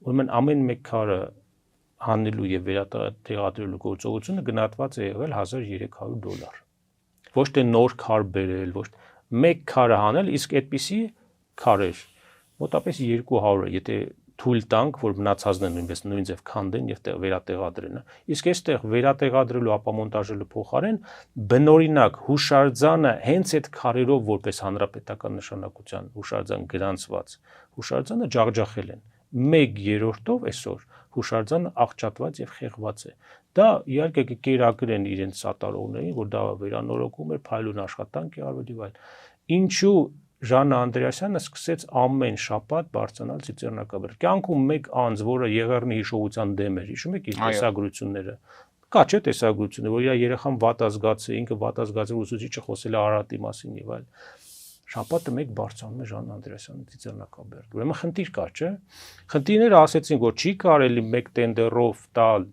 ուրեմն ամեն մեկ քարը հանելու եւ վերատեղադրելու գործողությունը գնահատված է եղել $1300։ Ոչ թե նոր քար բերել, ոչ մեկ քարը հանել, իսկ այդպիսի քարեր մոտապես 200, եթե թույլ տանք, որ մնացածն են նույն ձև քանդեն եւ վերատեղադրեն, իսկ այստեղ վերատեղադրելու ապամոնտաժելու փոխարեն բնօրինակ հուշարձանը հենց այդ քարերով որպես հանրապետական նշանակության հուշարձան գրանցված հուշարձանը ջախջախել են 1/3-ով այսօր հուշարձանը աղճատված եւ խեղված է։ Դա իհարկե կերակրեն իրենց սատարողներին, որ դա վերանորոգում էր, փայլուն աշխատանք է արվել եւ այլ։ Ինչու Ժաննա Անդրեասյանը սկսեց ամեն շաբաթ բարձրանալ Ցիցեռնակաբեր։ Կյանքում մեկ անձ, որը Եղեռնի հիշողության դեմ էր, հիշում եք իր տեսագրությունները։ Կա չէ տեսագրությունը, որ իր երեխան վատ ազգաց է, ինքը վատ ազգաց է, ուսուցիչը խոսել է Արարատի մասին եւ այլ։ Շաբաթը մեկ բարձրանում է Ժաննա Անդրեասյանը Ցիցեռնակաբեր։ Ուրեմն խնդիր կա, չէ՞։ Խնդիրները ասեցին, որ չի կարելի մեկ տենդերով տալ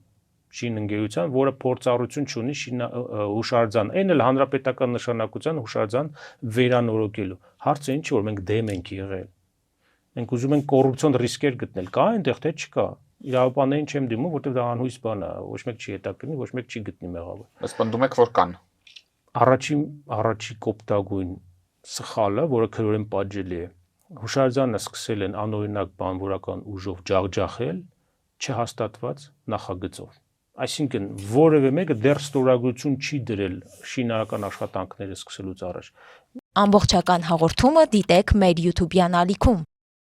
շինընկերության, որը փորձառություն չունի հուշարձան, այն էլ հանրապետական նշանակության հուշարձան վերանորոգելու։ Հարցը ինչ որ մենք դեմ ենք եղել։ Մենք ուզում ենք կոռուպցիոն ռիսկեր գտնել, կա այնտեղ թե չկա։ Իրավաբաններին չեմ դիմում, որտեղ դա անհույս բան է, ոչ մեկ չի հետաքրքրի, ոչ մեկ չի գտնի մեղավոր։ Բայց պնդում եք, որ կան։ Առաջի կոպտագույն սխալը, որը քրորեն պատժելի է, հուշարձանը սկսել են անօրինակ բանվորական ուժով ջախջախել չհաստատված նախագծով։ Այսինքն որևէ մեկը դեռ ստորագրություն չի դրել շինարական աշխատանքները սկսելուց առաջ։ Ամբողջական հաղորդումը դիտեք մեր YouTube-յան ալիքում։